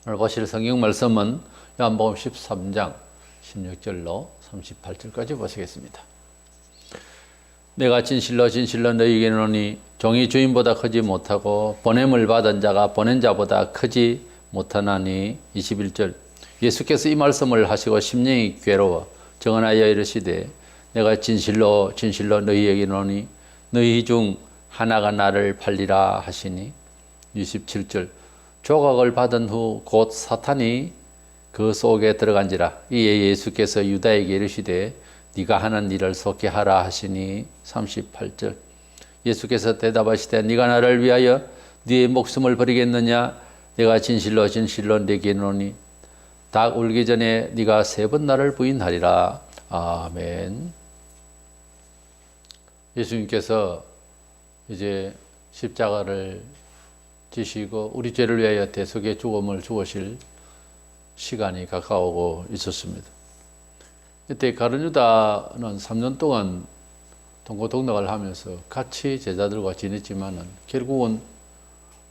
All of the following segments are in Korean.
오늘 보실 성경 말씀은 요한복음 13장 16절로 38절까지 보시겠습니다. 내가 진실로 진실로 너희에게 이르노니 종이 주인보다 크지 못하고 보냄을 받은 자가 보낸 자보다 크지 못하나니. 21절 예수께서 이 말씀을 하시고 심령이 괴로워 정언하여 이르시되 내가 진실로 진실로 너희에게 이르노니 너희 중 하나가 나를 팔리라 하시니. 27절 조각을 받은 후 곧 사탄이 그 속에 들어간지라. 이에 예수께서 유다에게 이르시되 네가 하는 일을 속히 하라 하시니. 38절 예수께서 대답하시되 네가 나를 위하여 네 목숨을 버리겠느냐. 내가 진실로 진실로 네게 이르노니 닭 울기 전에 네가 3번 나를 부인하리라. 아멘. 예수님께서 이제 십자가를 지시고 우리 죄를 위하여 대속의 죽음을 죽으실 시간이 가까우고 있었습니다. 이때 가룟 유다는 3년 동안 동고동락을 하면서 같이 제자들과 지냈지만은 결국은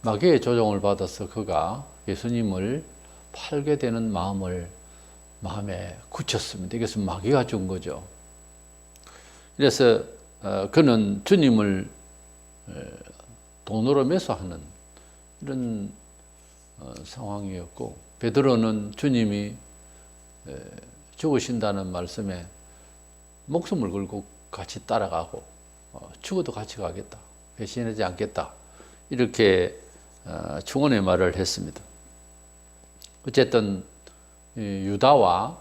마귀의 조종을 받아서 그가 예수님을 팔게 되는 마음에 굳혔습니다. 이것은 마귀가 준 거죠. 그래서 그는 주님을 돈으로 매수하는 이런 상황이었고, 베드로는 주님이 죽으신다는 말씀에 목숨을 걸고 같이 따라가고 죽어도 같이 가겠다, 배신하지 않겠다, 이렇게 충언의 말을 했습니다. 어쨌든 유다와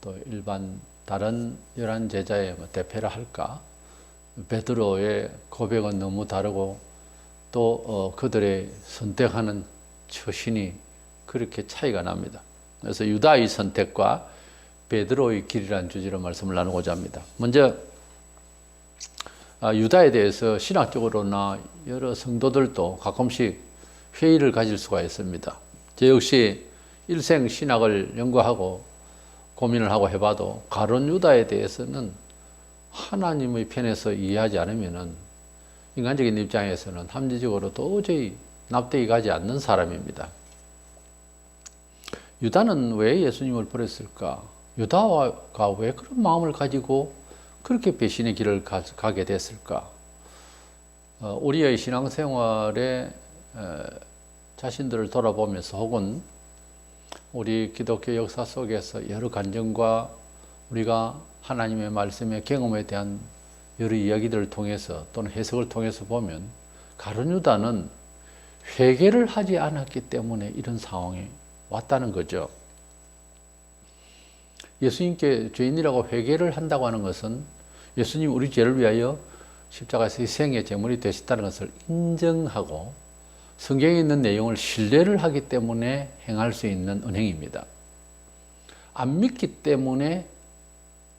또 일반 다른 11제자의 대표라 할까, 베드로의 고백은 너무 다르고 또 그들의 선택하는 처신이 그렇게 차이가 납니다. 그래서 유다의 선택과 베드로의 길이라는 주제로 말씀을 나누고자 합니다. 먼저 유다에 대해서 신학적으로나 여러 성도들도 가끔씩 회의를 가질 수가 있습니다. 저 역시 일생 신학을 연구하고 고민을 하고 해봐도 가룟 유다에 대해서는 하나님의 편에서 이해하지 않으면은 인간적인 입장에서는 합리적으로 도저히 납득이 가지 않는 사람입니다. 유다는 왜 예수님을 버렸을까? 유다가 왜 그런 마음을 가지고 그렇게 배신의 길을 가게 됐을까? 우리의 신앙생활에 자신들을 돌아보면서 혹은 우리 기독교 역사 속에서 여러 간증과 우리가 하나님의 말씀의 경험에 대한 여러 이야기들을 통해서 또는 해석을 통해서 보면 가룟 유다는 회개를 하지 않았기 때문에 이런 상황이 왔다는 거죠. 예수님께 죄인이라고 회개를 한다고 하는 것은 예수님 우리 죄를 위하여 십자가에서 희생의 제물이 되셨다는 것을 인정하고 성경에 있는 내용을 신뢰를 하기 때문에 행할 수 있는 은행입니다. 안 믿기 때문에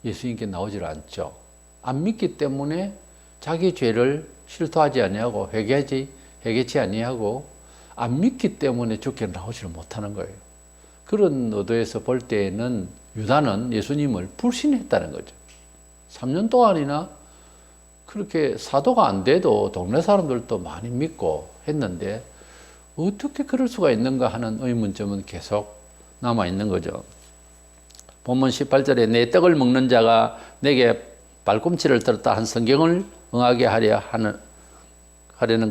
예수님께 나오질 않죠. 안 믿기 때문에 자기 죄를 실토하지 아니하고 회개치 아니하고 안 믿기 때문에 주께 나오지를 못하는 거예요. 그런 의도에서 볼 때에는 유다는 예수님을 불신했다는 거죠. 3년 동안이나 그렇게 사도가 안 돼도 동네 사람들도 많이 믿고 했는데 어떻게 그럴 수가 있는가 하는 의문점은 계속 남아있는 거죠. 본문 18절에 내 떡을 먹는 자가 내게 발꿈치를 들었다 한 성경을 응하게 하려는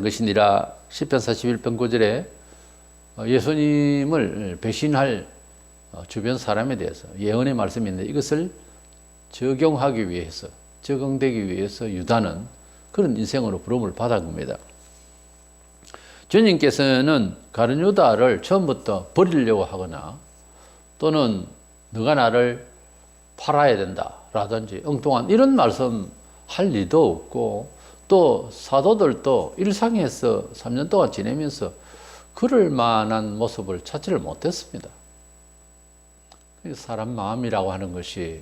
것이니라. 시편 41편 9절에 예수님을 배신할 주변 사람에 대해서 예언의 말씀이 있는데 이것을 적용하기 위해서, 적용되기 위해서 유다는 그런 인생으로 부름을 받은 겁니다. 주님께서는 가룟 유다를 처음부터 버리려고 하거나 또는 너가 나를 팔아야 된다 라든지 엉뚱한 이런 말씀 할 리도 없고, 또 사도들도 일상에서 3년 동안 지내면서 그럴 만한 모습을 찾지를 못했습니다. 사람 마음이라고 하는 것이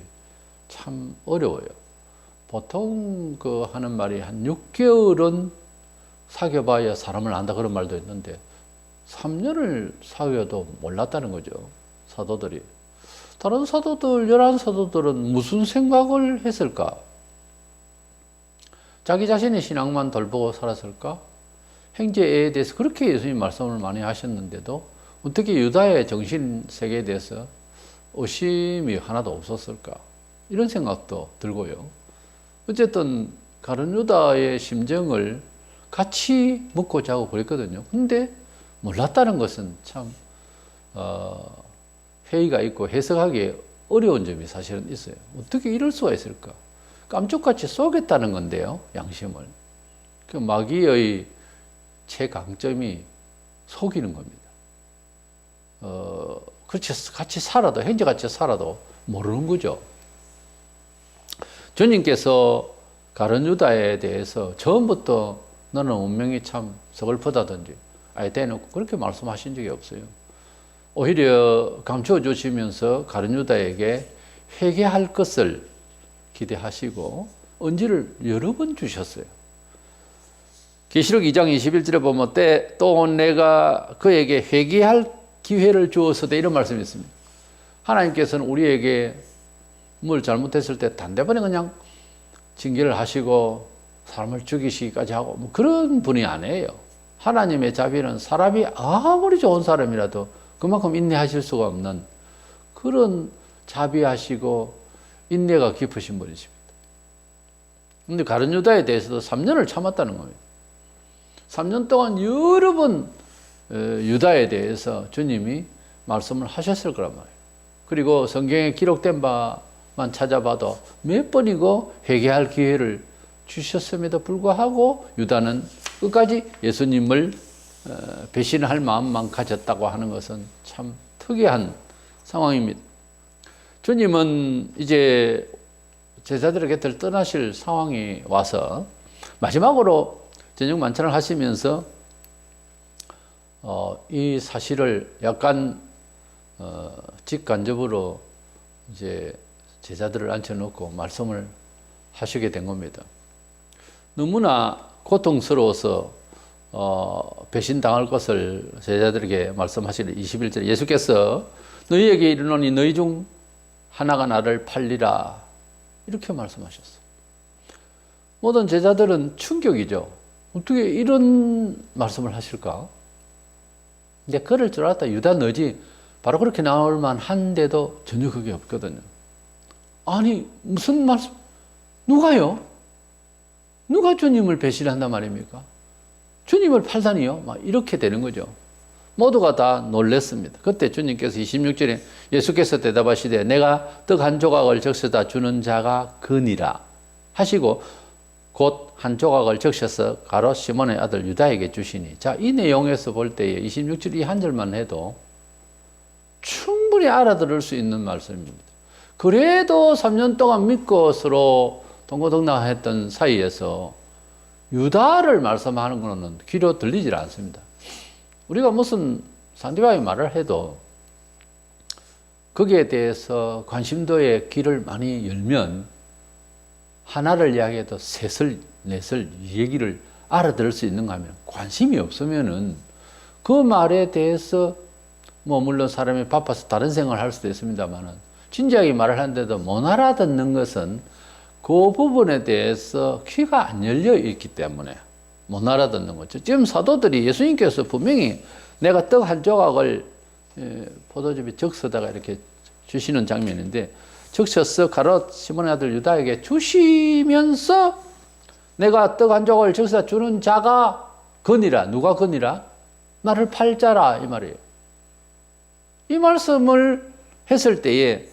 참 어려워요. 보통 하는 말이 한 6개월은 사귀어봐야 사람을 안다 그런 말도 있는데 3년을 사귀어도 몰랐다는 거죠, 사도들이. 다른 사도들, 11사도들은 무슨 생각을 했을까? 자기 자신의 신앙만 돌보고 살았을까? 행제에 대해서 그렇게 예수님 말씀을 많이 하셨는데도 어떻게 유다의 정신 세계에 대해서 의심이 하나도 없었을까? 이런 생각도 들고요. 어쨌든 가룟 유다의 심정을 같이 먹고 자고 그랬거든요. 근데 몰랐다는 것은 참 회의가 있고 해석하기 어려운 점이 사실은 있어요. 어떻게 이럴 수가 있을까? 깜짝같이 쏘겠다는 건데요, 양심을. 그 마귀의 최강점이 속이는 겁니다. 그렇지, 같이 살아도, 형제같이 살아도 모르는 거죠. 주님께서 가룟 유다에 대해서 처음부터 너는 운명이 참 서글프다든지 아예 대놓고 그렇게 말씀하신 적이 없어요. 오히려 감추어 주시면서 가룟 유다에게 회개할 것을 기대하시고 언지를 여러 번 주셨어요. 계시록 2장 21절에 보면 또 내가 그에게 회개할 기회를 주었으되 이런 말씀이 있습니다. 하나님께서는 우리에게 뭘 잘못했을 때 단대번에 그냥 징계를 하시고 사람을 죽이시기까지 하고 뭐 그런 분이 아니에요. 하나님의 자비는 사람이 아무리 좋은 사람이라도 그만큼 인내하실 수가 없는 그런 자비하시고 인내가 깊으신 분이십니다. 그런데 가룟 유다에 대해서도 3년을 참았다는 겁니다. 3년 동안 여러 번 유다에 대해서 주님이 말씀을 하셨을 거란 말이에요. 그리고 성경에 기록된 바만 찾아봐도 몇 번이고 회개할 기회를 주셨음에도 불구하고 유다는 끝까지 예수님을 배신할 마음만 가졌다고 하는 것은 참 특이한 상황입니다. 주님은 이제 제자들의 곁을 떠나실 상황이 와서 마지막으로 저녁 만찬을 하시면서 이 사실을 약간 직간접으로 이제 제자들을 앉혀놓고 말씀을 하시게 된 겁니다. 너무나 고통스러워서 배신당할 것을 제자들에게 말씀하시는 21절에 예수께서 너희에게 이르노니 너희 중 하나가 나를 팔리라 이렇게 말씀하셨어요. 모든 제자들은 충격이죠. 어떻게 이런 말씀을 하실까? 근데 그럴 줄 알았다. 유다 너지 바로 그렇게 나올 만한데도 전혀 그게 없거든요. 아니 무슨 말씀? 누가요? 누가 주님을 배신한단 말입니까? 주님을 팔다니요? 막 이렇게 되는 거죠. 모두가 다 놀랐습니다. 그때 주님께서 26절에 예수께서 대답하시되 내가 떡 한 조각을 적셔다 주는 자가 그니라 하시고 곧 한 조각을 적셔서 가롯 시몬의 아들 유다에게 주시니 자, 이 내용에서 볼 때에 26절 이 한 절만 해도 충분히 알아들을 수 있는 말씀입니다. 그래도 3년 동안 믿고 서로 동고동락했던 사이에서 유다를 말씀하는 것은 귀로 들리질 않습니다. 우리가 무슨 상대방이 말을 해도 거기에 대해서 관심도의 귀를 많이 열면 하나를 이야기해도 셋을 넷을 이 얘기를 알아들을 수 있는가 하면 관심이 없으면은 그 말에 대해서 뭐 물론 사람이 바빠서 다른 생각을 할 수도 있습니다만은 진지하게 말을 하는데도 못 알아듣는 것은 그 부분에 대해서 귀가 안 열려 있기 때문에 못 알아듣는 거죠. 지금 사도들이 예수님께서 분명히 내가 떡 한 조각을 포도즙에 적셔다가 이렇게 주시는 장면인데 적셔서 가롯 시몬의 아들 유다에게 주시면서 내가 떡 한 조각을 적셔다 주는 자가 거니라. 누가 거니라? 나를 팔 자라 이 말이에요. 이 말씀을 했을 때에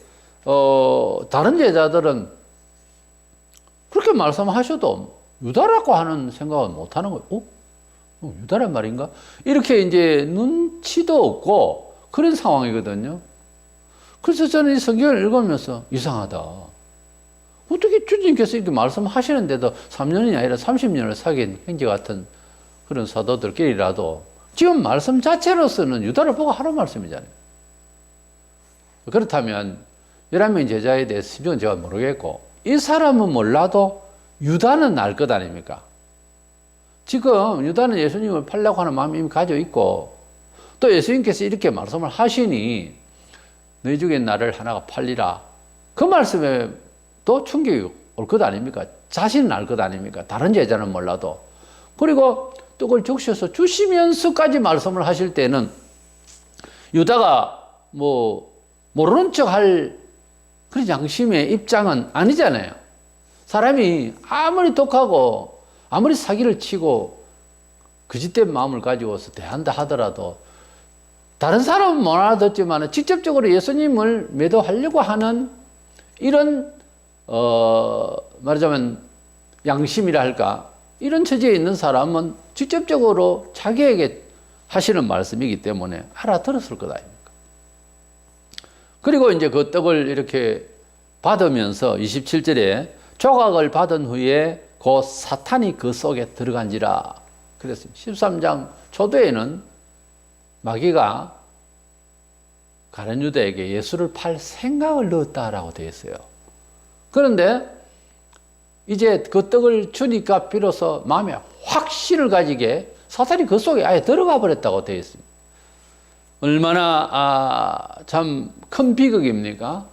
다른 제자들은 그렇게 말씀하셔도 유다라고 하는 생각은 못하는 거예요. 유다란 말인가? 이렇게 이제 눈치도 없고 그런 상황이거든요. 그래서 저는 이 성경을 읽으면서 이상하다. 어떻게 주님께서 이렇게 말씀하시는데도 3년이 아니라 30년을 사귄 형제 같은 그런 사도들끼리라도 지금 말씀 자체로서는 유다를 보고 하는 말씀이잖아요. 그렇다면 11명 제자에 대해서 심정은 제가 모르겠고 이 사람은 몰라도 유다는 알 것 아닙니까? 지금 유다는 예수님을 팔려고 하는 마음이 이미 가지고 있고 또 예수님께서 이렇게 말씀을 하시니 너희 중에 나를 하나가 팔리라. 그 말씀에 또 충격이 올 것 아닙니까? 자신은 알 것 아닙니까? 다른 제자는 몰라도. 그리고 떡을 적셔서 주시면서까지 말씀을 하실 때는 유다가 뭐 모르는 척 할 그런 양심의 입장은 아니잖아요. 사람이 아무리 독하고 아무리 사기를 치고 거짓된 마음을 가지고서 대한다 하더라도 다른 사람은 못 알아듣지만 직접적으로 예수님을 매도하려고 하는 이런 말하자면 양심이라 할까, 이런 처지에 있는 사람은 직접적으로 자기에게 하시는 말씀이기 때문에 알아들었을 것 아닙니까? 그리고 이제 그 떡을 이렇게 받으면서 27절에 조각을 받은 후에 곧 사탄이 그 속에 들어간지라 그랬습니다. 13장 초대에는 마귀가 가룟 유다에게 예수를 팔 생각을 넣었다라고 되어 있어요. 그런데 이제 그 떡을 주니까 비로소 마음에 확신을 가지게 사탄이 그 속에 아예 들어가 버렸다고 되어 있습니다. 얼마나 참 큰 비극입니까?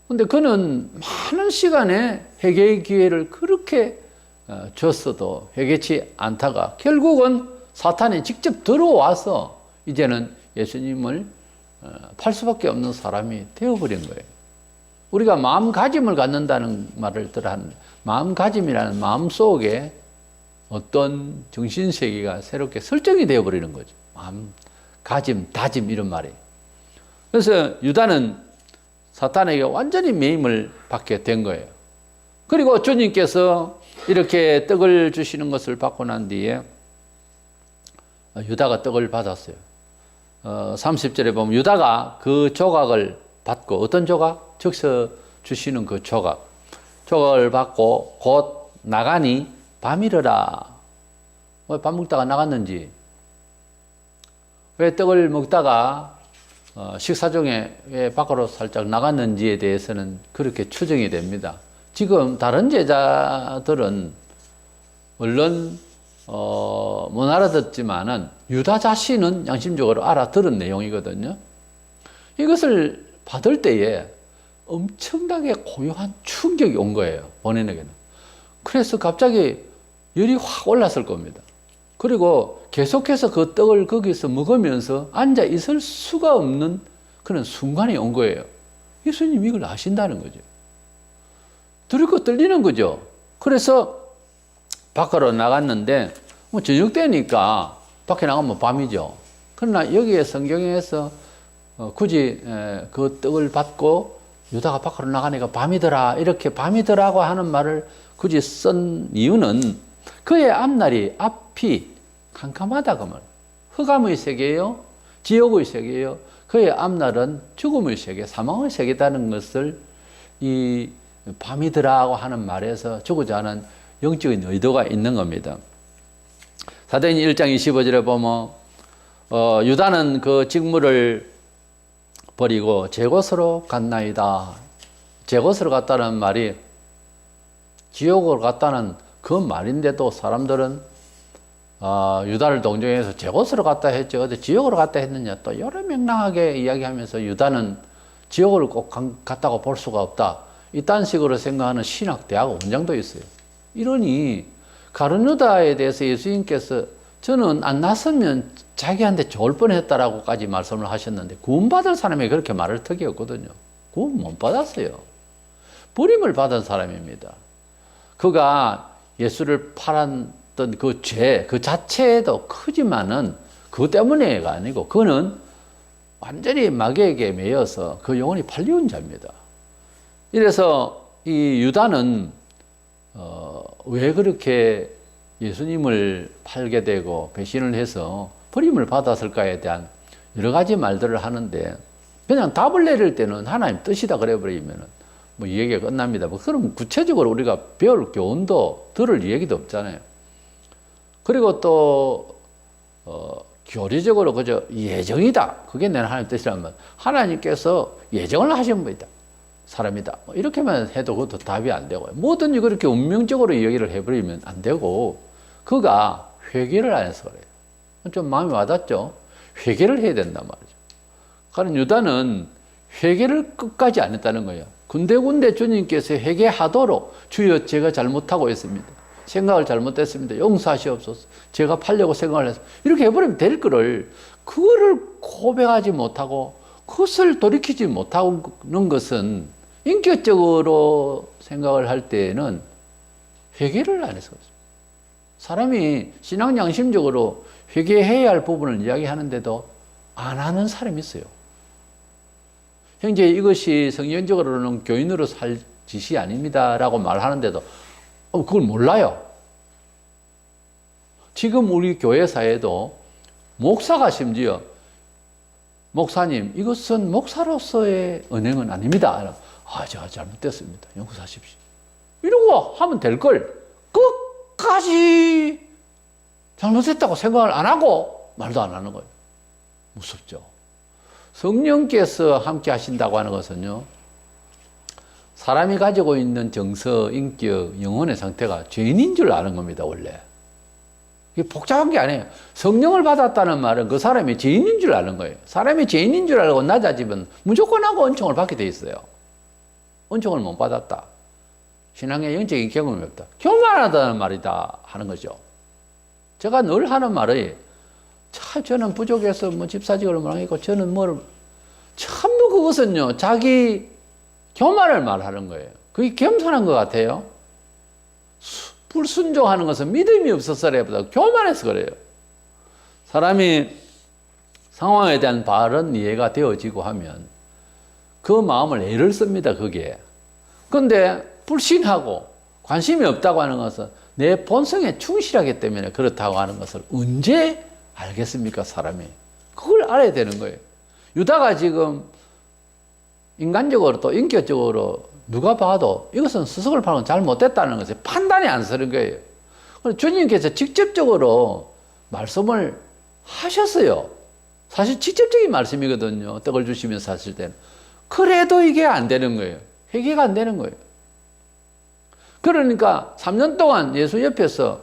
근데 그는 많은 시간에 회개의 기회를 그렇게 줬어도 회개치 않다가 결국은 사탄이 직접 들어와서 이제는 예수님을 팔 수밖에 없는 사람이 되어버린 거예요. 우리가 마음가짐을 갖는다는 말을 들었는데 마음가짐이라는 마음속에 어떤 정신세계가 새롭게 설정이 되어버리는 거죠. 마음가짐, 다짐 이런 말이. 그래서 유다는 사탄에게 완전히 매임을 받게 된 거예요. 그리고 주님께서 이렇게 떡을 주시는 것을 받고 난 뒤에 유다가 떡을 받았어요. 30절에 보면 유다가 그 조각을 받고, 어떤 조각? 적셔 주시는 그 조각을 받고 곧 나가니 밤이러라. 왜 밥 먹다가 나갔는지, 왜 떡을 먹다가 식사 중에 왜 밖으로 살짝 나갔는지에 대해서는 그렇게 추정이 됩니다. 지금 다른 제자들은 물론 못 알아듣지만은 유다 자신은 양심적으로 알아들은 내용이거든요. 이것을 받을 때에 엄청나게 고요한 충격이 온 거예요, 본인에게는. 그래서 갑자기 열이 확 올랐을 겁니다. 그리고 계속해서 그 떡을 거기서 먹으면서 앉아 있을 수가 없는 그런 순간이 온 거예요. 예수님 이걸 아신다는 거죠. 두렵고 떨리는 거죠. 그래서 밖으로 나갔는데 뭐 저녁 때니까 밖에 나가면 밤이죠. 그러나 여기에 성경에서 굳이 그 떡을 받고 유다가 밖으로 나가니까 밤이더라, 이렇게 밤이더라고 하는 말을 굳이 쓴 이유는 그의 앞이 캄캄하다 그 말. 흑암의 세계요, 지옥의 세계요. 그의 앞날은 죽음의 세계, 사망의 세계다는 것을 이 밤이더라고 하는 말에서 주고자 하는 영적인 의도가 있는 겁니다. 사도행전 1장 25절에 보면 유다는 그 직무를 버리고 제 곳으로 갔나이다. 제 곳으로 갔다는 말이 지옥으로 갔다는 그 말인데도 사람들은 유다를 동정해서 제 곳으로 갔다 했죠. 어디 지옥으로 갔다 했느냐. 또 여러 명랑하게 이야기하면서 유다는 지옥을 꼭 갔다고 볼 수가 없다. 이딴 식으로 생각하는 신학대학 원장도 있어요. 이러니 가룟 유다에 대해서 예수님께서 저는 안 났으면 자기한테 좋을 뻔했다라고까지 말씀을 하셨는데 구원받을 사람이 그렇게 말할 턱이 없거든요. 구원 못 받았어요. 버림을 받은 사람입니다. 그가 예수를 팔았던 그 죄, 그 자체도 크지만은 그것 때문에가 아니고 그는 완전히 마귀에게 매여서 그 영혼이 팔려온 자입니다. 이래서 이 유다는 왜 그렇게 예수님을 팔게 되고 배신을 해서 버림을 받았을까에 대한 여러 가지 말들을 하는데 그냥 답을 내릴 때는 하나님 뜻이다 그래버리면 뭐 이 얘기가 끝납니다. 뭐 그럼 구체적으로 우리가 배울 교훈도 들을 얘기도 없잖아요. 그리고 또 교리적으로 그저 예정이다. 그게 내 하나님 뜻이라면 하나님께서 예정을 하신 분이다. 사람이다. 뭐 이렇게만 해도 그것도 답이 안 되고요. 뭐든지 그렇게 운명적으로 얘기를 해버리면 안 되고 그가 회개를 안 해서 그래요. 좀 마음이 와닿죠? 회개를 해야 된단 말이죠. 가룟 유다는 회개를 끝까지 안 했다는 거예요. 군데군데 주님께서 회개하도록 주여 제가 잘못하고 있습니다. 생각을 잘못했습니다. 용서하시옵소서. 제가 팔려고 생각을 해서 이렇게 해버리면 될 거를 그거를 고백하지 못하고 그것을 돌이키지 못하는 것은 인격적으로 생각을 할 때에는 회개를 안 해서 그렇습니다. 사람이 신앙 양심적으로 회개해야 할 부분을 이야기하는데도 안 하는 사람이 있어요. 형제, 이것이 성경적으로는 교인으로 살 짓이 아닙니다라고 말하는데도 그걸 몰라요. 지금 우리 교회 사회도 목사가 심지어 목사님, 이것은 목사로서의 은행은 아닙니다. 제가 잘못됐습니다. 용서하십시오. 이러고 하면 될 걸 끝까지 잘못했다고 생각을 안 하고 말도 안 하는 거예요. 무섭죠. 성령께서 함께 하신다고 하는 것은요, 사람이 가지고 있는 정서, 인격, 영혼의 상태가 죄인인 줄 아는 겁니다, 원래. 이게 복잡한 게 아니에요. 성령을 받았다는 말은 그 사람이 죄인인 줄 아는 거예요. 사람이 죄인인 줄 알고 낮아지면 무조건 하고 은총을 받게 돼 있어요. 은총을 못 받았다. 신앙의 영적인 경험이 없다. 교만하다는 말이다 하는 거죠. 제가 늘 하는 말이, 저는 부족해서 집사직을 못하겠고, 저는 전부 그것은요, 자기 교만을 말하는 거예요. 그게 겸손한 것 같아요. 불순종하는 것은 믿음이 없어서라보다 교만해서 그래요. 사람이 상황에 대한 바른 이해가 되어지고 하면 그 마음을 애를 씁니다, 그게. 그런데 불신하고 관심이 없다고 하는 것은 내 본성에 충실하기 때문에 그렇다고 하는 것을 언제 알겠습니까, 사람이? 그걸 알아야 되는 거예요. 유다가 지금 인간적으로 또 인격적으로 누가 봐도 이것은 수석을 팔고 잘못됐다는 것에 판단이 안 서는 거예요. 주님께서 직접적으로 말씀을 하셨어요. 사실 직접적인 말씀이거든요. 떡을 주시면서 하실 때는. 그래도 이게 안 되는 거예요. 회개가 안 되는 거예요. 그러니까 3년 동안 예수 옆에서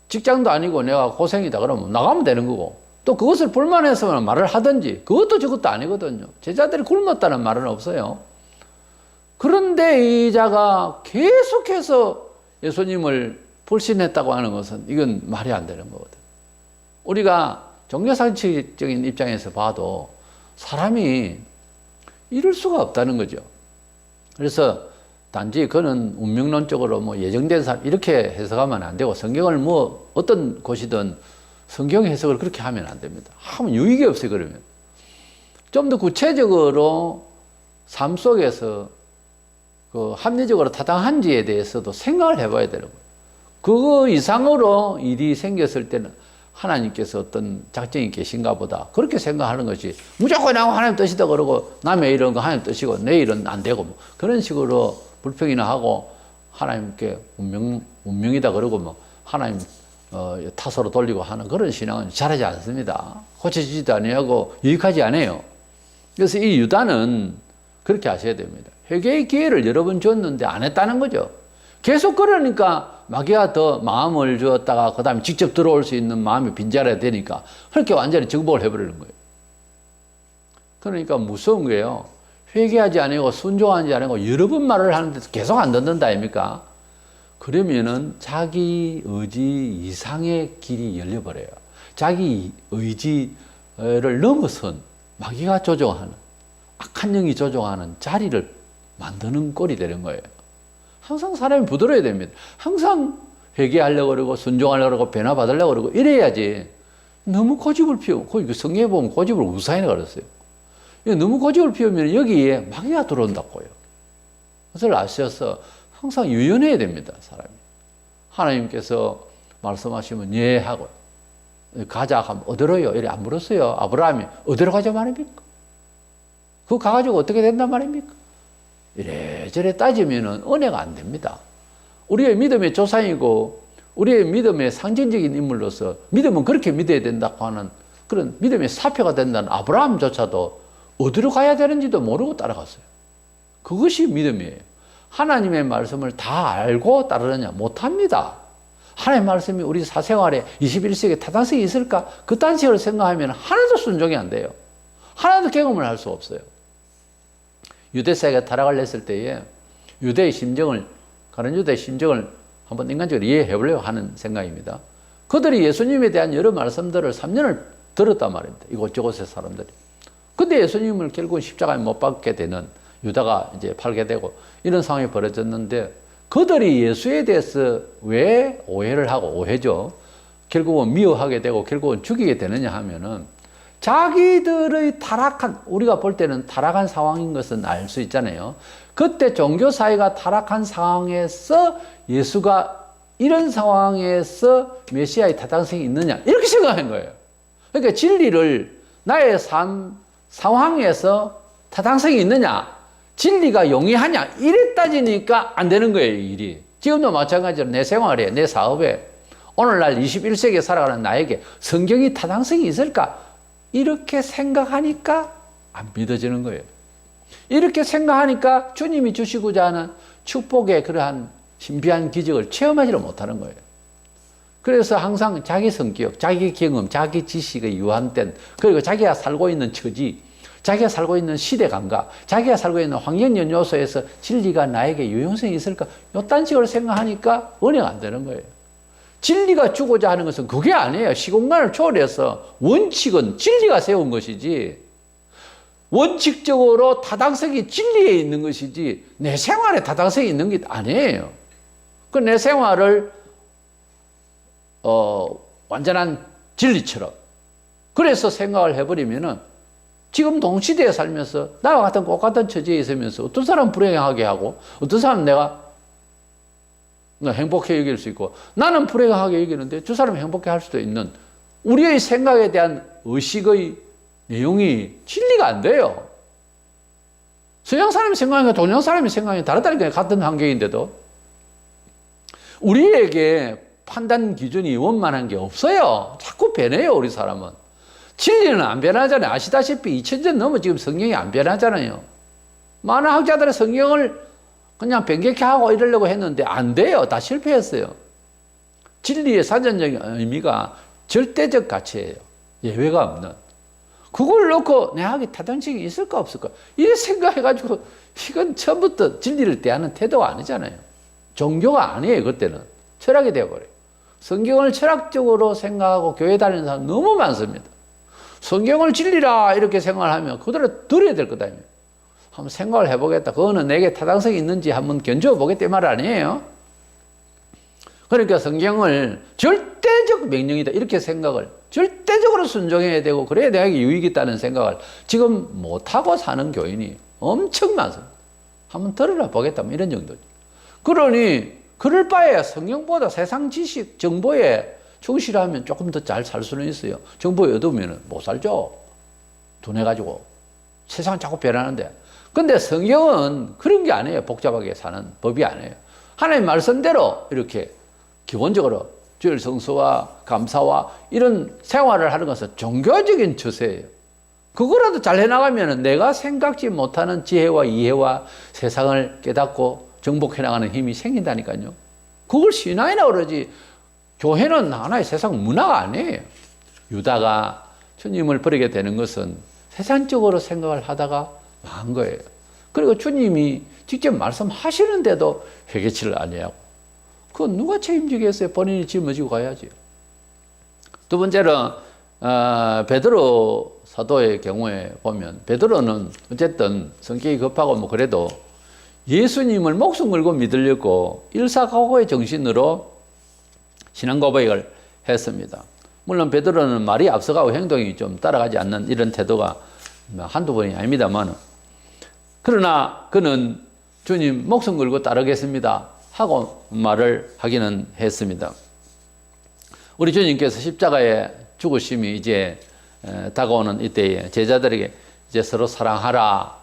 직장도 아니고 내가 고생이다 그러면 나가면 되는 거고, 또 그것을 불만해서 말을 하든지, 그것도 저것도 아니거든요. 제자들이 굶었다는 말은 없어요. 그런데 이 자가 계속해서 예수님을 불신했다고 하는 것은 이건 말이 안 되는 거거든요. 우리가 종교상식적인 입장에서 봐도 사람이 이럴 수가 없다는 거죠. 그래서 단지 그는 운명론적으로 예정된 사람 이렇게 해석하면 안 되고, 성경을 어떤 곳이든 성경 해석을 그렇게 하면 안 됩니다. 하면 유익이 없어요. 그러면 좀 더 구체적으로 삶 속에서 합리적으로 타당한지에 대해서도 생각을 해봐야 되는 거예요. 그거 이상으로 일이 생겼을 때는 하나님께서 어떤 작정이 계신가 보다, 그렇게 생각하는 것이, 무조건 하나님 뜻이다 그러고 남의 일은 하나님 뜻이고 내 일은 안 되고 그런 식으로 불평이나 하고 하나님께 운명이다 그러고 하나님 탓으로 돌리고 하는 그런 신앙은 잘하지 않습니다. 고쳐지지도 아니하고 유익하지 않아요. 그래서 이 유다는 그렇게 하셔야 됩니다. 회개의 기회를 여러 번 줬는데 안 했다는 거죠. 계속 그러니까 마귀가 더 마음을 주었다가 그 다음에 직접 들어올 수 있는 마음이 빈자리가 되니까 그렇게 완전히 정복을 해버리는 거예요. 그러니까 무서운 거예요. 회개하지 않고 순종하지 않고 여러 번 말을 하는데도 계속 안 듣는다 아닙니까? 그러면은 자기 의지 이상의 길이 열려버려요. 자기 의지를 넘어선 마귀가 조종하는, 악한 영이 조종하는 자리를 만드는 꼴이 되는 거예요. 항상 사람이 부드러워야 됩니다. 항상 회개하려고 그러고 순종하려고 그러고 변화받으려고 그러고 이래야지. 너무 고집을 피우고, 성경에 보면 고집을 우사인에 가르쳤어요. 너무 고집을 피우면 여기에 마귀가 들어온다고요. 그것을 아셔서 항상 유연해야 됩니다, 사람이. 하나님께서 말씀하시면 예 하고, 가자 하면 어디로요? 이래 안 물었어요. 아브라함이 어디로 가자 말입니까? 그거 가가지고 어떻게 된단 말입니까? 이래저래 따지면은 은혜가 안 됩니다. 우리의 믿음의 조상이고 우리의 믿음의 상징적인 인물로서 믿음은 그렇게 믿어야 된다고 하는 그런 믿음의 사표가 된다는 아브라함조차도 어디로 가야 되는지도 모르고 따라갔어요. 그것이 믿음이에요. 하나님의 말씀을 다 알고 따르느냐? 못합니다. 하나님의 말씀이 우리 사생활에 21세기에 타당성이 있을까? 그딴 식으로 생각하면 하나도 순종이 안 돼요. 하나도 경험을 할 수 없어요. 유대사회가 타락을 했을 때에 가론 유대의 심정을 한번 인간적으로 이해해 보려고 하는 생각입니다. 그들이 예수님에 대한 여러 말씀들을 3년을 들었단 말입니다. 이곳저곳의 사람들이. 근데 예수님을 결국은 십자가에 못 박게 되는, 유다가 이제 팔게 되고 이런 상황이 벌어졌는데, 그들이 예수에 대해서 왜 오해를 하고, 오해죠, 결국은 미워하게 되고 결국은 죽이게 되느냐 하면은, 자기들의 타락한, 우리가 볼 때는 타락한 상황인 것은 알 수 있잖아요. 그때 종교 사회가 타락한 상황에서 예수가 이런 상황에서 메시아의 타당성이 있느냐, 이렇게 생각한 거예요. 그러니까 진리를 나의 삶 상황에서 타당성이 있느냐, 진리가 용이하냐, 이래 따지니까 안 되는 거예요, 일이. 지금도 마찬가지로 내 생활에, 내 사업에, 오늘날 21세기에 살아가는 나에게 성경이 타당성이 있을까? 이렇게 생각하니까 안 믿어지는 거예요. 이렇게 생각하니까 주님이 주시고자 하는 축복의 그러한 신비한 기적을 체험하지를 못하는 거예요. 그래서 항상 자기 성격, 자기 경험, 자기 지식의 유한된, 그리고 자기가 살고 있는 처지, 자기가 살고 있는 시대 감각, 자기가 살고 있는 환경적 요소에서 진리가 나에게 유용성이 있을까? 요딴 식으로 생각하니까 은혜가 안 되는 거예요. 진리가 주고자 하는 것은 그게 아니에요. 시공간을 초월해서 원칙은 진리가 세운 것이지, 원칙적으로 타당성이 진리에 있는 것이지 내 생활에 타당성이 있는 게 아니에요. 그 내 생활을 완전한 진리처럼 그래서 생각을 해버리면은, 지금 동시대에 살면서 나와 같은 똑같은 처지에 있으면서 어떤 사람은 불행하게 하고 어떤 사람은 내가 행복해 여길 수 있고, 나는 불행하게 여기는데 저 사람은 행복해 할 수도 있는, 우리의 생각에 대한 의식의 내용이 진리가 안 돼요. 서양 사람이 생각하는 거 동양 사람이 생각하는 게 다르다니까요. 같은 환경인데도. 우리에게 판단 기준이 원만한 게 없어요. 자꾸 변해요, 우리 사람은. 진리는 안 변하잖아요. 아시다시피 2000년 넘어 지금 성경이 안 변하잖아요. 많은 학자들은 성경을 그냥 변개케 하고 이러려고 했는데 안 돼요. 다 실패했어요. 진리의 사전적인 의미가 절대적 가치예요. 예외가 없는. 그걸 놓고 내 학이 타당성이 있을까 없을까? 이렇게 생각해가지고, 이건 처음부터 진리를 대하는 태도가 아니잖아요. 종교가 아니에요, 그때는. 철학이 되어버려요. 성경을 철학적으로 생각하고 교회 다니는 사람 너무 많습니다. 성경을 진리라 이렇게 생각을 하면 그대로 들어야 될 거다. 한번 생각을 해보겠다. 그거는 내게 타당성이 있는지 한번 견뎌보겠다 이 말 아니에요. 그러니까 성경을 절대적 명령이다 이렇게 생각을 절대적으로 순종해야 되고, 그래야 내게 유익이 있다는 생각을 지금 못하고 사는 교인이 엄청 많습니다. 한번 들어라 보겠다 뭐 이런 정도죠. 그러니 그럴 바에 성경보다 세상 지식 정보에 충실하면 조금 더 잘 살 수는 있어요. 정보에 얻으면 못 살죠. 둔해가지고 세상은 자꾸 변하는데. 근데 성경은 그런 게 아니에요. 복잡하게 사는 법이 아니에요. 하나님 말씀대로 이렇게 기본적으로 주일 성수와 감사와 이런 생활을 하는 것은 종교적인 처세예요. 그거라도 잘 해나가면 내가 생각지 못하는 지혜와 이해와 세상을 깨닫고 정복해 나가는 힘이 생긴다니까요. 그걸 신앙이라고 그러지, 교회는 하나의 세상 문화가 아니에요. 유다가 주님을 버리게 되는 것은 세상적으로 생각을 하다가 망한 거예요. 그리고 주님이 직접 말씀하시는데도 회개치를 아니하고, 그건 누가 책임지겠어요? 본인이 짊어지고 가야지. 두 번째로 베드로 사도의 경우에 보면, 베드로는 어쨌든 성격이 급하고 뭐 그래도 예수님을 목숨 걸고 믿으려고 일사각오의 정신으로 신앙 고백을 했습니다. 물론 베드로는 말이 앞서가고 행동이 좀 따라가지 않는 이런 태도가 한두 번이 아닙니다만, 그러나 그는 주님 목숨 걸고 따르겠습니다 하고 말을 하기는 했습니다. 우리 주님께서 십자가에 죽으심이 이제 다가오는 이때에 제자들에게 이제 서로 사랑하라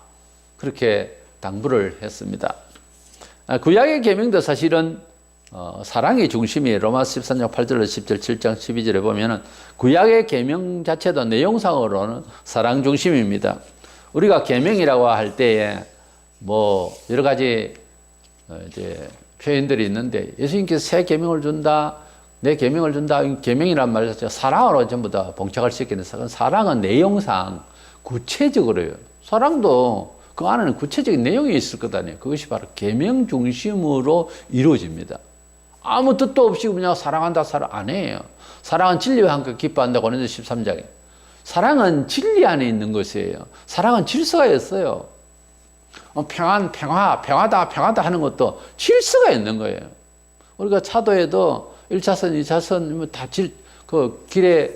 그렇게 당부를 했습니다. 구약의 계명도 사실은 사랑의 중심이에요. 로마서 13장 8절로 10절, 7장 12절에 보면은 구약의 계명 자체도 내용상으로는 사랑 중심입니다. 우리가 계명이라고 할 때에 뭐 여러 가지 이제 표현들이 있는데, 예수님께서 새 계명을 준다, 내 계명을 준다, 계명이란 말 자체가 사랑으로 전부 다 봉착할 수 있겠는데, 사랑은 내용상 구체적으로요. 사랑도 그 안에는 구체적인 내용이 있을 거다니. 그것이 바로 계명 중심으로 이루어집니다. 아무 뜻도 없이 그냥 사랑한다, 사랑 안 해요. 사랑은 진리와 함께 기뻐한다고 하는데 13장에. 사랑은 진리 안에 있는 것이에요. 사랑은 질서가 있어요. 평화다 하는 것도 질서가 있는 거예요. 우리가 차도에도 1차선, 2차선, 그 길에,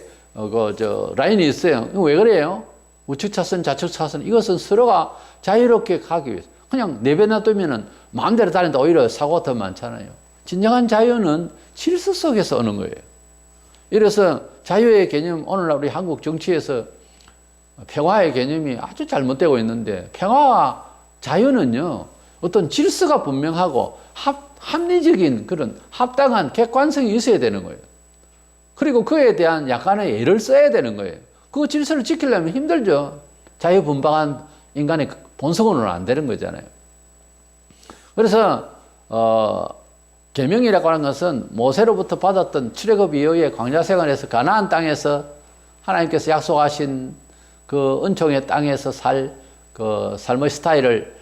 라인이 있어요. 왜 그래요? 우측차선, 좌측차선, 이것은 서로가 자유롭게 가기 위해서. 그냥 내버려두면은 마음대로 다닌다. 오히려 사고가 더 많잖아요. 진정한 자유는 질서 속에서 오는 거예요. 이래서 자유의 개념, 오늘날 우리 한국 정치에서 평화의 개념이 아주 잘못되고 있는데, 평화와 자유는요, 어떤 질서가 분명하고 합리적인 그런 합당한 객관성이 있어야 되는 거예요. 그리고 그에 대한 약간의 예를 써야 되는 거예요. 그 질서를 지키려면 힘들죠. 자유분방한 인간의 본성으로는 안 되는 거잖아요. 그래서 계명이라고 하는 것은 모세로부터 받았던 출애굽 이후에 광야 생활에서 가나안 땅에서 하나님께서 약속하신 그 은총의 땅에서 그 삶의 스타일을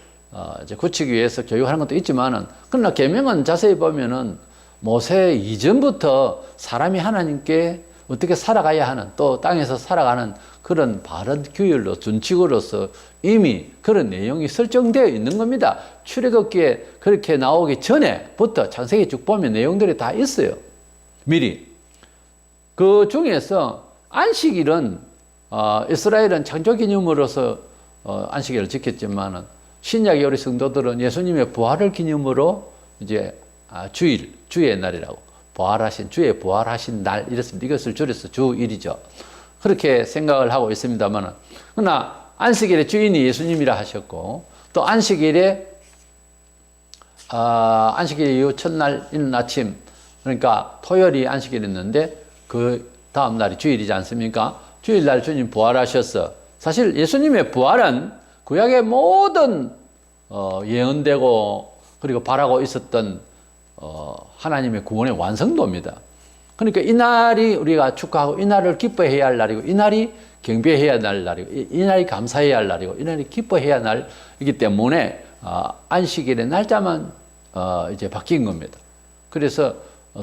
이제 굳히기 위해서 교육하는 것도 있지만은, 그러나 계명은 자세히 보면은 모세 이전부터 사람이 하나님께 어떻게 살아가야 하는, 또 땅에서 살아가는 그런 바른 규율로, 준칙으로서 이미 그런 내용이 설정되어 있는 겁니다. 출애굽기에 그렇게 나오기 전에부터 창세기 쭉 보면 내용들이 다 있어요. 미리. 그 중에서 안식일은 이스라엘은 창조 기념으로서 안식일을 지켰지만은, 신약의 우리 성도들은 예수님의 부활을 기념으로 이제 주의 날이라고, 주의 부활하신 날, 이랬습니다. 이것을 줄여서 주일이죠. 그렇게 생각을 하고 있습니다만은, 그러나 안식일의 주인이 예수님이라 하셨고, 또 안식일 이후 첫날 있는 아침, 그러니까 토요일이 안식일이었는데 그 다음 날이 주일이지 않습니까? 주일날 주님 부활하셨어. 사실 예수님의 부활은 구약의 모든 예언되고 그리고 바라고 있었던 하나님의 구원의 완성도입니다. 그러니까 이 날이 우리가 축하하고, 이 날을 기뻐해야 할 날이고, 이 날이 경배해야 할 날이고, 이 날이 감사해야 할 날이고, 이 날이 기뻐해야 할 날이기 때문에 안식일의 날짜만 이제 바뀐 겁니다. 그래서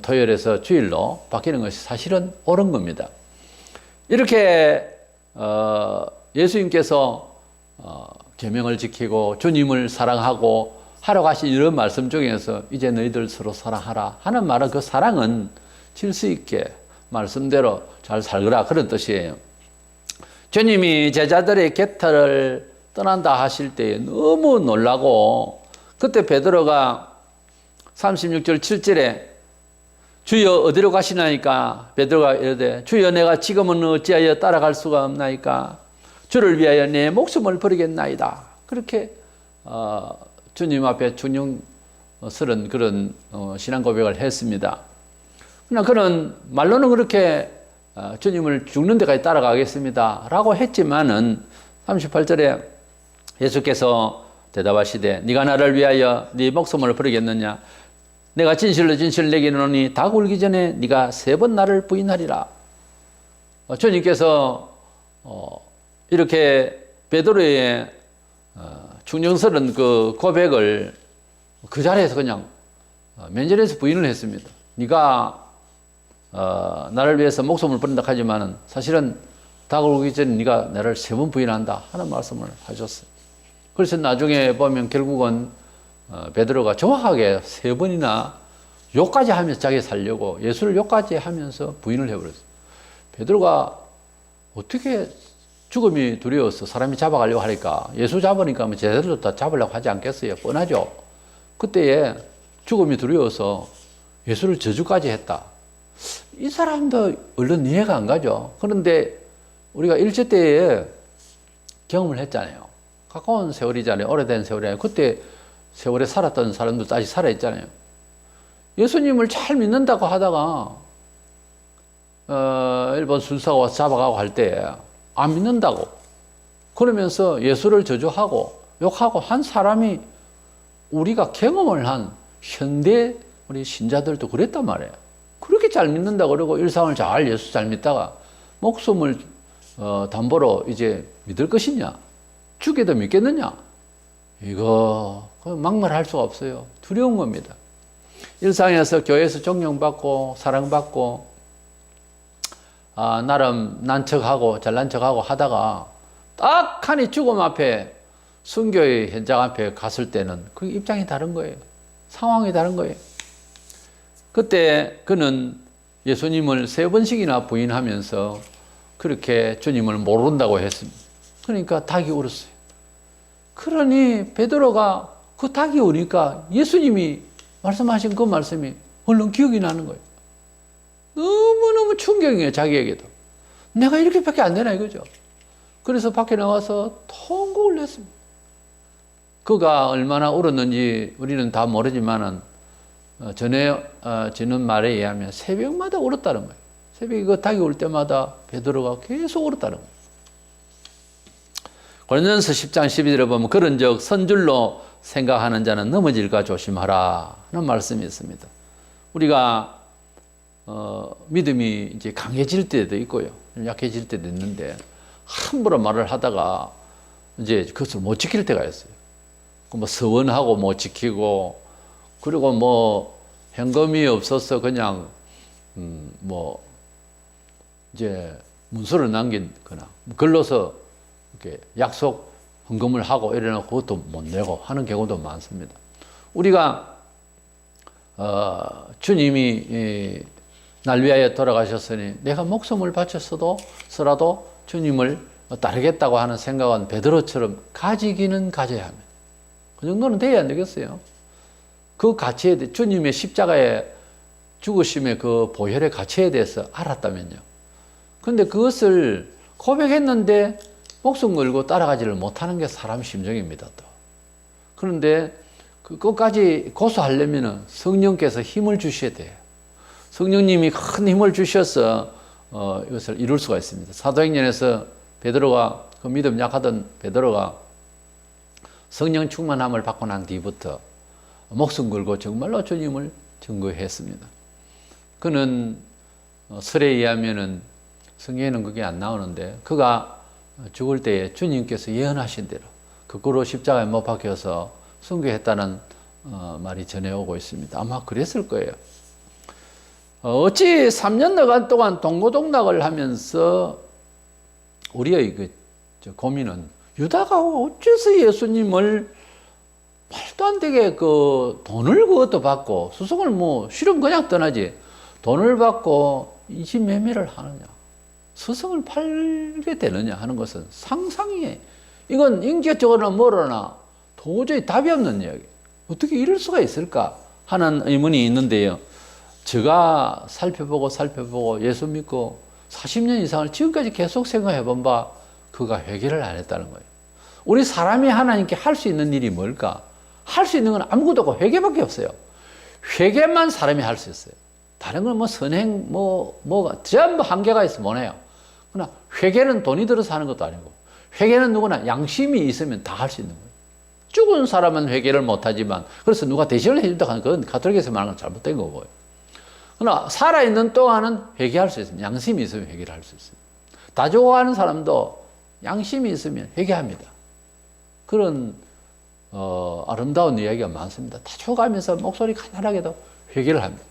토요일에서 주일로 바뀌는 것이 사실은 옳은 겁니다. 이렇게 예수님께서 계명을 지키고 주님을 사랑하고 하라고 하신 이런 말씀 중에서 이제 너희들 서로 사랑하라 하는 말은, 그 사랑은 질서 있게 말씀대로 잘 살거라, 그런 뜻이에요. 주님이 제자들의 곁을 떠난다 하실 때에 너무 놀라고, 그때 베드로가 36절 7절에 주여 어디로 가시나이까? 베드로가 이르되 주여 내가 지금은 어찌하여 따라갈 수가 없나이까? 주를 위하여 내 목숨을 버리겠나이다. 그렇게 주님 앞에 중용스러운 그런 신앙 고백을 했습니다. 그러나 그는 말로는 그렇게 주님을 죽는 데까지 따라가겠습니다 라고 했지만은 38절에 예수께서 대답하시되 네가 나를 위하여 네 목숨을 버리겠느냐? 내가 진실로 내게 이르노니 닭 울기 전에 네가 3번 나를 부인하리라. 주님께서 이렇게 베드로의 충정스러운 그 고백을 그 자리에서 그냥 면전에서 부인을 했습니다. 네가 나를 위해서 목숨을 버린다 하지만은 사실은 닭을 울기 전에 네가 나를 3번 부인한다 하는 말씀을 하셨어요. 그래서 나중에 보면 결국은 베드로가 정확하게 3번이나 욕까지 하면서 자기 살려고 예수를 욕까지 하면서 부인을 해버렸어요. 베드로가 어떻게 죽음이 두려워서 사람이 잡아가려고 하니까, 예수 잡으니까 제대로 다 잡으려고 하지 않겠어요? 뻔하죠. 그때에 죽음이 두려워서 예수를 저주까지 했다. 이 사람도 얼른 이해가 안 가죠. 그런데 우리가 일제 때에 경험을 했잖아요. 가까운 세월이잖아요. 오래된 세월이잖아요. 그때 세월에 살았던 사람들도 아직 살아있잖아요. 예수님을 잘 믿는다고 하다가 일본 순사가 와서 잡아가고 할 때 안 믿는다고 그러면서 예수를 저주하고 욕하고 한 사람이 우리가 경험을 한 현대 우리 신자들도 그랬단 말이에요. 그렇게 잘 믿는다고 그러고 일상을 잘 예수 잘 믿다가 목숨을 담보로 이제 믿을 것이냐? 죽게도 믿겠느냐? 이거 막말할 수가 없어요. 두려운 겁니다. 일상에서 교회에서 존경받고 사랑받고 나름 난 척하고 잘난 척하고 하다가 딱 하니 죽음 앞에 순교의 현장 앞에 갔을 때는 그 입장이 다른 거예요. 상황이 다른 거예요. 그때 그는 예수님을 3번씩이나 부인하면서 그렇게 주님을 모른다고 했습니다. 그러니까 닭이 울었어요. 그러니 베드로가 그 닭이 우니까 예수님이 말씀하신 그 말씀이 얼른 기억이 나는 거예요. 너무너무 충격이에요. 자기에게도. 내가 이렇게밖에 안 되나 이거죠. 그래서 밖에 나와서 통곡을 했습니다. 그가 얼마나 울었는지 우리는 다 모르지만은 전해지는 말에 의하면 새벽마다 울었다는 거예요. 새벽에 그 닭이 울 때마다 베드로가 계속 울었다는 거예요. 고린도전서 10장 12절에 보면 그런즉 선줄로 생각하는 자는 넘어질까 조심하라 하는 말씀이 있습니다. 우리가 믿음이 이제 강해질 때도 있고요, 약해질 때도 있는데 함부로 말을 하다가 이제 그것을 못 지킬 때가 있어요. 뭐 서원하고 못 지키고, 그리고 뭐 현금이 없어서 그냥 뭐 이제 문서를 남긴거나 글로서 이렇게 약속 헌금을 하고 이래놓고 그것도 못 내고 하는 경우도 많습니다. 우리가 주님이 날 위하여 돌아가셨으니 내가 목숨을 바쳤어도 주님을 따르겠다고 하는 생각은 베드로처럼 가지기는 가져야 합니다. 그 정도는 돼야 안 되겠어요? 그 가치에 대해, 주님의 십자가의 죽으심의 그 보혈의 가치에 대해서 알았다면요. 근데 그것을 고백했는데 목숨 걸고 따라가지를 못하는 게 사람 심정입니다, 또. 그런데 그것까지 고수하려면 성령께서 힘을 주셔야 돼요. 성령님이 큰 힘을 주셔서 이것을 이룰 수가 있습니다. 사도행전에서 베드로가, 그 믿음 약하던 베드로가 성령 충만함을 받고 난 뒤부터 목숨 걸고 정말로 주님을 증거했습니다. 그는 설에 의하면은, 성경에는 그게 안 나오는데, 그가 죽을 때에 주님께서 예언하신 대로 거꾸로 십자가에 못 박혀서 순교했다는 말이 전해오고 있습니다. 아마 그랬을 거예요. 어찌 3년여간 동안 동고동락을 하면서 우리의 그 고민은, 유다가 어째서 예수님을 말도 안 되게 그 돈을 그것도 받고, 수송을 뭐 실은 그냥 떠나지 돈을 받고 인신매매를 하느냐, 스승을 팔게 되느냐 하는 것은 상상이, 이건 인격적으로나 뭐로나 도저히 답이 없는 이야기. 어떻게 이럴 수가 있을까 하는 의문이 있는데요. 제가 살펴보고 예수 믿고 40년 이상을 지금까지 계속 생각해 본 바, 그가 회개를 안 했다는 거예요. 우리 사람이 하나님께 할 수 있는 일이 뭘까? 할 수 있는 건 아무것도 없고 회개밖에 없어요. 회개만 사람이 할 수 있어요. 다른 건 뭐 선행, 뭐가 전부 한계가 있어 못 해요. 그러나 회개는 돈이 들어서 하는 것도 아니고, 회개는 누구나 양심이 있으면 다 할 수 있는 거예요. 죽은 사람은 회개를 못 하지만, 그래서 누가 대신을 해준다 하는 건 가톨릭에서 말하는 건 잘못된 거고요. 그러나 살아있는 동안은 회개할 수 있습니다. 양심이 있으면 회개를 할 수 있습니다. 다 죽어가는 사람도 양심이 있으면 회개합니다. 그런 아름다운 이야기가 많습니다. 다 죽어가면서 목소리 가난하게도 회개를 합니다.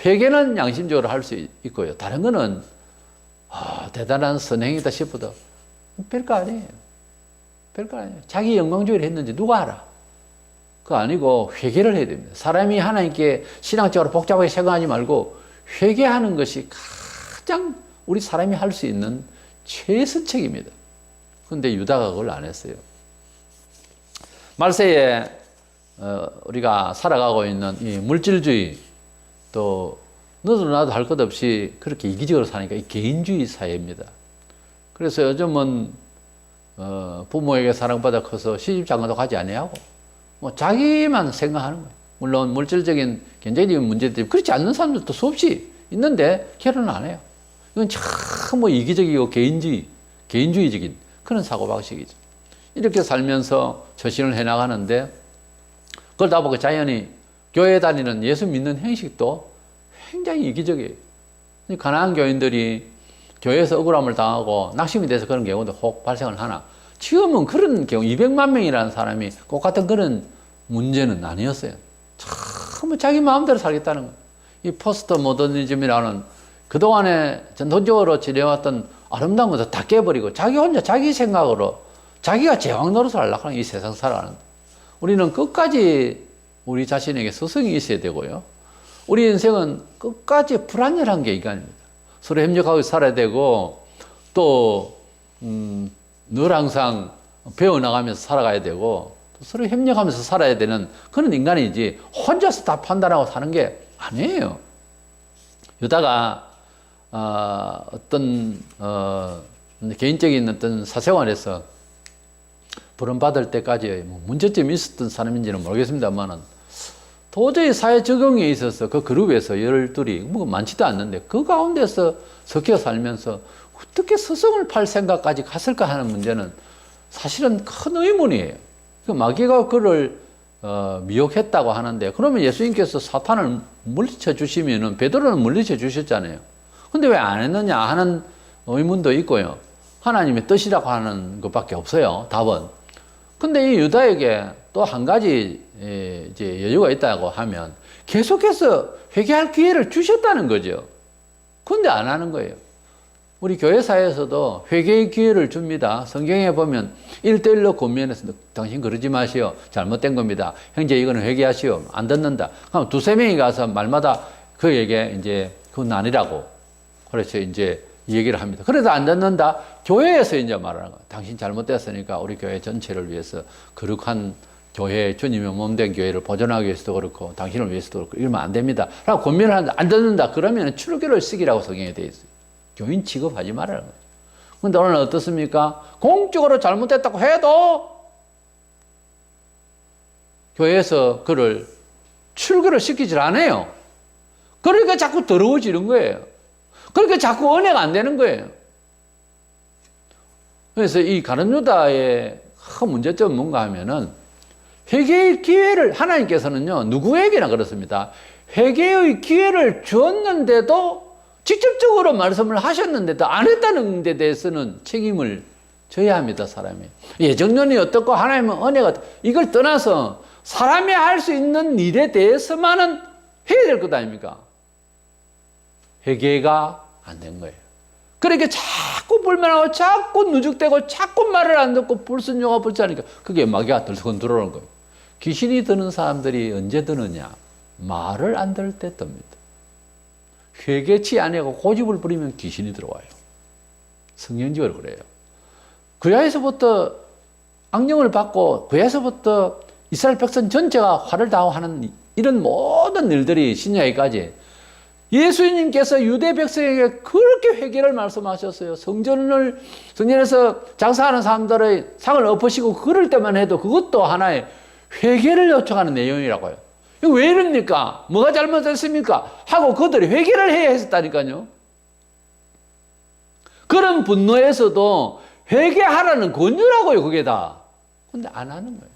회개는 양심적으로 할 수 있고요. 다른 거는 대단한 선행이다 싶어도 별거 아니에요. 별거 아니에요. 자기 영광주의를 했는지 누가 알아? 그거 아니고 회개를 해야 됩니다. 사람이 하나님께 신앙적으로 복잡하게 생각하지 말고 회개하는 것이 가장 우리 사람이 할 수 있는 최선책입니다. 그런데 유다가 그걸 안 했어요. 말세에 우리가 살아가고 있는 이 물질주의, 또 너도 나도 할 것 없이 그렇게 이기적으로 사니까 이 개인주의 사회입니다. 그래서 요즘은 부모에게 사랑받아 커서 시집장가도 가지 아니하고 뭐 자기만 생각하는 거예요. 물론 물질적인 경제적인 문제들이 그렇지 않는 사람들도 수없이 있는데 결혼을 안 해요. 이건 참 뭐 이기적이고 개인주의적인 그런 사고방식이죠. 이렇게 살면서 처신을 해나가는데, 그걸 다 보고 자연히 교회 다니는 예수 믿는 형식도 굉장히 이기적이에요. 가난한 교인들이 교회에서 억울함을 당하고 낙심이 돼서 그런 경우도 혹 발생을 하나, 지금은 그런 경우 200만 명이라는 사람이 꼭 같은 그런 문제는 아니었어요. 참 자기 마음대로 살겠다는 거예요. 이 포스트 모더니즘이라는 그동안에 전통적으로 지내왔던 아름다운 것을 다 깨버리고 자기 혼자 자기 생각으로 자기가 제왕 노릇을 하려고 하는 이 세상 살아가는 우리는 끝까지 우리 자신에게 스승이 있어야 되고요. 우리 인생은 끝까지 불완전한 게 인간입니다. 서로 협력하고 살아야 되고 또 늘 항상 배워나가면서 살아가야 되고 또 서로 협력하면서 살아야 되는 그런 인간이지 혼자서 다 판단하고 사는 게 아니에요. 유다가 어떤 개인적인 어떤 사생활에서 부름받을 때까지 문제점이 있었던 사람인지는 모르겠습니다만은 도저히 사회 적응에 있어서 그 그룹에서 열둘이 뭐 많지도 않는데 그 가운데서 섞여 살면서 어떻게 스승을 팔 생각까지 갔을까 하는 문제는 사실은 큰 의문이에요. 마귀가 그를 미혹했다고 하는데 그러면 예수님께서 사탄을 물리쳐 주시면은 베드로는 물리쳐 주셨잖아요. 근데 왜 안 했느냐 하는 의문도 있고요. 하나님의 뜻이라고 하는 것밖에 없어요. 답은. 근데 이 유다에게 또 한 가지 이제 여유가 있다고 하면 계속해서 회개할 기회를 주셨다는 거죠. 근데 안 하는 거예요. 우리 교회사에서도 회개의 기회를 줍니다. 성경에 보면 1:1로 권면해서 당신 그러지 마시오. 잘못된 겁니다. 형제 이거는 회개하시오. 안 듣는다. 그럼 두세 명이 가서 말마다 그에게 이제 그건 아니라고. 그래서 이제 이 얘기를 합니다. 그래도 안 듣는다. 교회에서 이제 말하는 거예요. 당신 잘못됐으니까 우리 교회 전체를 위해서 거룩한 교회, 주님의 몸된 교회를 보존하기 위해서도 그렇고 당신을 위해서도 그렇고 이러면 안 됩니다. 라고 권면을 하는데 안 듣는다. 그러면 출교를 쓰기라고 성경에 되어 있어요. 교인 취급하지 말라는 거죠. 그런데 오늘 어떻습니까? 공적으로 잘못됐다고 해도 교회에서 그를 출교를 시키질 않아요. 그러니까 자꾸 더러워지는 거예요. 그러니까 자꾸 은혜가 안 되는 거예요. 그래서 이 가룟 유다의 큰 문제점은 뭔가 하면은 회개의 기회를 하나님께서는요 누구에게나 그렇습니다. 회개의 기회를 주었는데도 직접적으로 말씀을 하셨는데도 안 했다는 데 대해서는 책임을 져야 합니다. 사람이. 예정론이 어떻고 하나님은 은혜가 이걸 떠나서 사람이 할 수 있는 일에 대해서만은 해야 될 것 아닙니까? 회개가 안 된 거예요. 그러니까 자꾸 불만하고 자꾸 누죽대고 자꾸 말을 안 듣고 불순종하고 불자니까 그게 마귀가 들썩 들어오는 거예요. 귀신이 드는 사람들이 언제 드느냐? 말을 안 들을 때 듭니다. 회개치 아니하고 고집을 부리면 귀신이 들어와요. 성경적으로 그래요. 구야에서부터 악령을 받고 구야에서부터 이스라엘 백성 전체가 화를 당하는 이런 모든 일들이 신약에까지 예수님께서 유대 백성에게 그렇게 회개를 말씀하셨어요. 성전에서 장사하는 사람들의 상을 엎으시고 그럴 때만 해도 그것도 하나의 회개를 요청하는 내용이라고요. 이거 왜 이럽니까? 뭐가 잘못됐습니까? 하고 그들이 회개를 해야 했었다니까요. 그런 분노에서도 회개하라는 권유라고요, 그게 다. 근데 안 하는 거예요.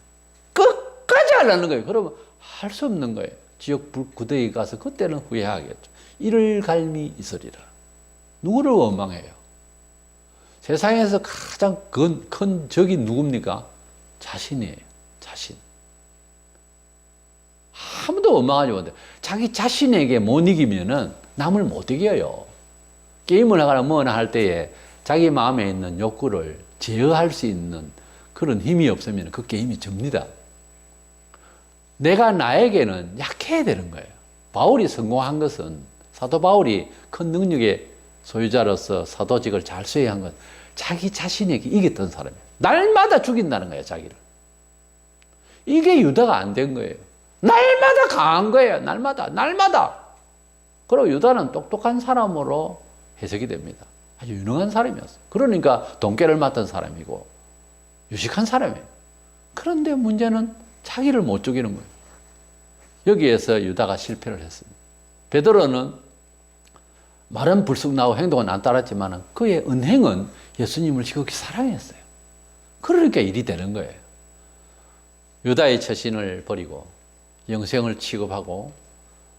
끝까지 하려는 거예요. 그러면 할 수 없는 거예요. 지옥 불구덩이 가서 그때는 후회하겠죠. 이를 갈미 있으리라. 누구를 원망해요? 세상에서 가장 큰 적이 누굽니까? 자신이에요. 자신. 아무도 원망하지 못해. 자기 자신에게 못 이기면은 남을 못 이겨요. 게임을 하거나 뭐나 할 때에 자기 마음에 있는 욕구를 제어할 수 있는 그런 힘이 없으면 그 게임이 접니다. 내가 나에게는 약해야 되는 거예요. 바울이 성공한 것은 사도 바울이 큰 능력의 소유자로서 사도직을 잘 수행한 건 자기 자신에게 이겼던 사람이에요. 날마다 죽인다는 거예요, 자기를. 이게 유다가 안 된 거예요. 날마다 강한 거예요. 날마다. 그리고 유다는 똑똑한 사람으로 해석이 됩니다. 아주 유능한 사람이었어요. 그러니까 돈깨를 맡은 사람이고 유식한 사람이에요. 그런데 문제는 자기를 못 죽이는 거예요. 여기에서 유다가 실패를 했습니다. 베드로는 말은 불쑥 나오고 행동은 안 따랐지만 그의 은행은 예수님을 지극히 사랑했어요. 그러니까 일이 되는 거예요. 유다의 처신을 버리고 영생을 취급하고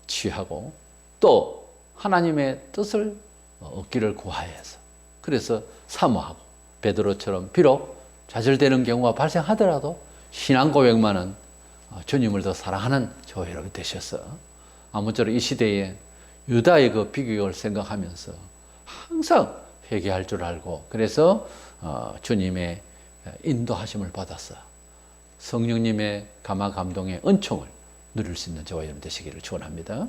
취하고 또 하나님의 뜻을 얻기를 구하여서 그래서 사모하고 베드로처럼 비록 좌절되는 경우가 발생하더라도 신앙 고백만은 주님을 더 사랑하는 교회로 되셔서 아무쪼록 이 시대에 유다의 그 비교를 생각하면서 항상 회개할 줄 알고, 그래서 주님의 인도하심을 받아서 성령님의 감화 감동의 은총을 누릴 수 있는 저와 여러분 되시기를 축원합니다.